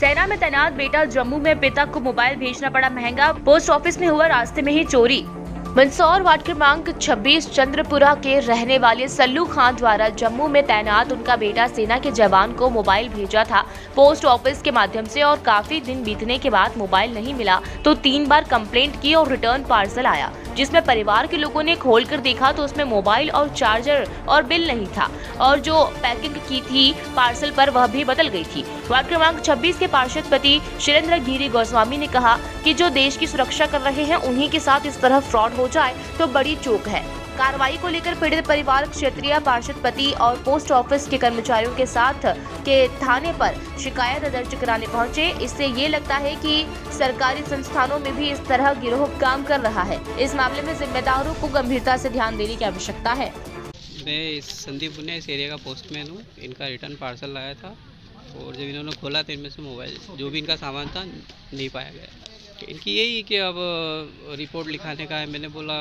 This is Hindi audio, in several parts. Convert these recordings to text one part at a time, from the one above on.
सेना में तैनात बेटा जम्मू में पिता को मोबाइल भेजना पड़ा महंगा। पोस्ट ऑफिस में हुआ रास्ते में ही चोरी। मंदसौर वार्ड क्रमांक 26 चंद्रपुरा के रहने वाले सल्लू खान द्वारा जम्मू में तैनात उनका बेटा सेना के जवान को मोबाइल भेजा था पोस्ट ऑफिस के माध्यम से, और काफी दिन बीतने के बाद मोबाइल नहीं मिला तो 3 बार कंप्लेंट की और रिटर्न पार्सल आया, जिसमें परिवार के लोगों ने खोलकर देखा तो उसमें मोबाइल और चार्जर और बिल नहीं था, और जो पैकिंग की थी पार्सल पर वह भी बदल गई थी। वार्ड क्रमांक 26 के पार्षद पति शिरेंद्र गिरी गोस्वामी ने कहा कि जो देश की सुरक्षा कर रहे हैं उन्हीं के साथ इस तरह फ्रॉड हो जाए तो बड़ी चूक है। कार्रवाई को लेकर पीड़ित परिवार क्षेत्रीय पार्षद पति और पोस्ट ऑफिस के कर्मचारियों के साथ के थाने पर शिकायत दर्ज कराने पहुंचे। इससे ये लगता है कि सरकारी संस्थानों में भी इस तरह गिरोह काम कर रहा है। इस मामले में जिम्मेदारों को गंभीरता से ध्यान देने की आवश्यकता है। मैं इस संदीप पुनिया इस एरिया का पोस्टमैन हूँ। इनका रिटर्न पार्सल लाया था और जब इन्होंने खोला तो इनमें से मोबाइल जो भी इनका सामान था नहीं पाया गया। इनकी यही कि अब रिपोर्ट लिखाने का है। मैंने बोला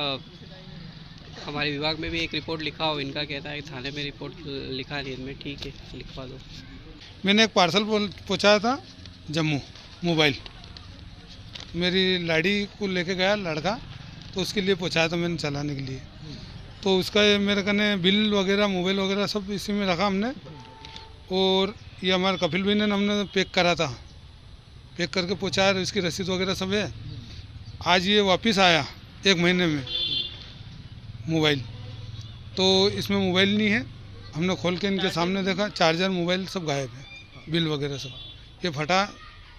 हमारे विभाग में भी एक रिपोर्ट लिखा हो। इनका कहता है कि थाने में रिपोर्ट लिखा नहीं। इनमें ठीक है लिखवा दो। मैंने एक पार्सल पहुँचाया था जम्मू, मोबाइल मेरी लाड़ी को लेके गया लड़का, तो उसके लिए पहुँचाया था मैंने चलाने के लिए। तो उसका ये मेरे कने बिल वगैरह मोबाइल वगैरह सब इसी में रखा हमने, और ये हमारे कपिल भाई ने हमने पैक करा था, पैक करके पहुँचाया। इसकी रसीद वगैरह सब है। आज ये वापस आया 1 महीने में मोबाइल, तो इसमें मोबाइल नहीं है। हमने खोल के इनके सामने देखा चार्जर मोबाइल सब गायब है, बिल वगैरह सब। ये फटा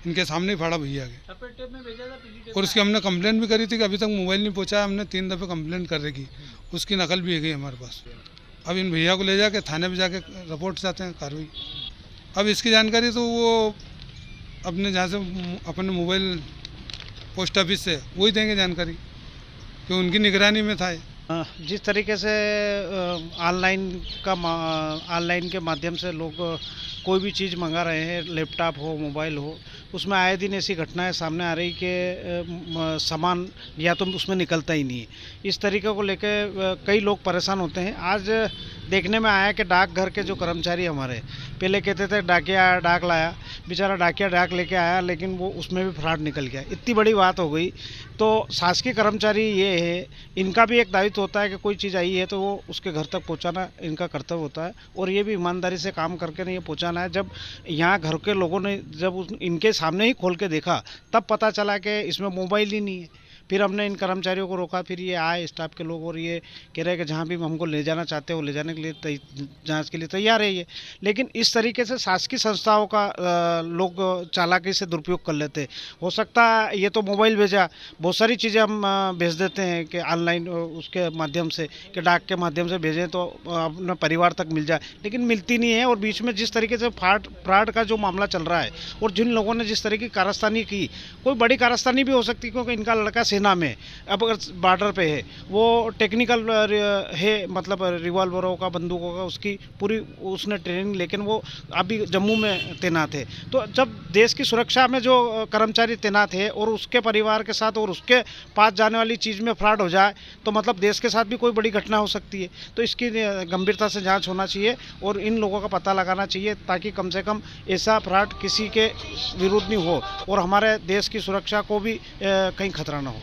इनके सामने ही फाड़ा भैया के। और उसकी हमने कंप्लेंट भी करी थी कि अभी तक मोबाइल नहीं पहुंचाया। हमने 3 दफ़े कंप्लेंट कर रखी, उसकी नकल भी है गई हमारे पास। अब इन भैया को ले जाके थाने पे जाके रिपोर्ट चाहते हैं कार्रवाई। अब इसकी जानकारी तो वो अपने जहाँ से अपने मोबाइल पोस्ट ऑफिस से वही देंगे जानकारी, कि उनकी निगरानी में था ये। जिस तरीके से ऑनलाइन के माध्यम से लोग कोई भी चीज़ मंगा रहे हैं, लैपटॉप हो मोबाइल हो, उसमें आए दिन ऐसी घटनाएं सामने आ रही कि सामान या तो उसमें निकलता ही नहीं है। इस तरीके को लेकर कई लोग परेशान होते हैं। आज देखने में आया कि डाकघर के जो कर्मचारी हमारे पहले कहते थे डाकिया डाक लाया, बेचारा डाकिया डाक लेके आया, लेकिन वो उसमें भी फ्रॉड निकल गया। इतनी बड़ी बात हो गई। तो शासकीय कर्मचारी ये है, इनका भी एक दायित्व होता है कि कोई चीज़ आई है तो वो उसके घर तक पहुंचाना इनका कर्तव्य होता है, और ये भी ईमानदारी से काम करके नहीं ये पहुंचाना है। जब यहाँ घर के लोगों ने जब इनके सामने ही खोल के देखा तब पता चला कि इसमें मोबाइल ही नहीं है। फिर हमने इन कर्मचारियों को रोका, फिर ये आए स्टाफ के लोग, और ये कह रहे हैं कि जहाँ भी हमको ले जाना चाहते हो ले जाने के लिए जांच के लिए तैयार है ये। लेकिन इस तरीके से शासकीय संस्थाओं का लोग चालाकी से दुरुपयोग कर लेते। हो सकता है ये तो मोबाइल भेजा, बहुत सारी चीज़ें हम भेज देते हैं कि ऑनलाइन उसके माध्यम से, कि डाक के माध्यम से भेजें तो अपने परिवार तक मिल जाए, लेकिन मिलती नहीं है। और बीच में जिस तरीके से फ्रॉड का जो मामला चल रहा है, और जिन लोगों ने जिस तरीके की कारस्तानी की, कोई बड़ी कारस्तानी भी हो सकती है, क्योंकि इनका लड़का सेना में अब अगर बॉर्डर पे है, वो टेक्निकल है, मतलब रिवॉल्वरों का, बंदूकों का उसकी पूरी उसने ट्रेनिंग, लेकिन वो अभी जम्मू में तैनात है। तो जब देश की सुरक्षा में जो कर्मचारी तैनात है और उसके परिवार के साथ और उसके पास जाने वाली चीज़ में फ्रॉड हो जाए तो मतलब देश के साथ भी कोई बड़ी घटना हो सकती है। तो इसकी गंभीरता से जांच होना चाहिए और इन लोगों का पता लगाना चाहिए, ताकि कम से कम ऐसा फ्रॉड किसी के विरुद्ध नहीं हो और हमारे देश की सुरक्षा को भी कहीं खतरा ना हो।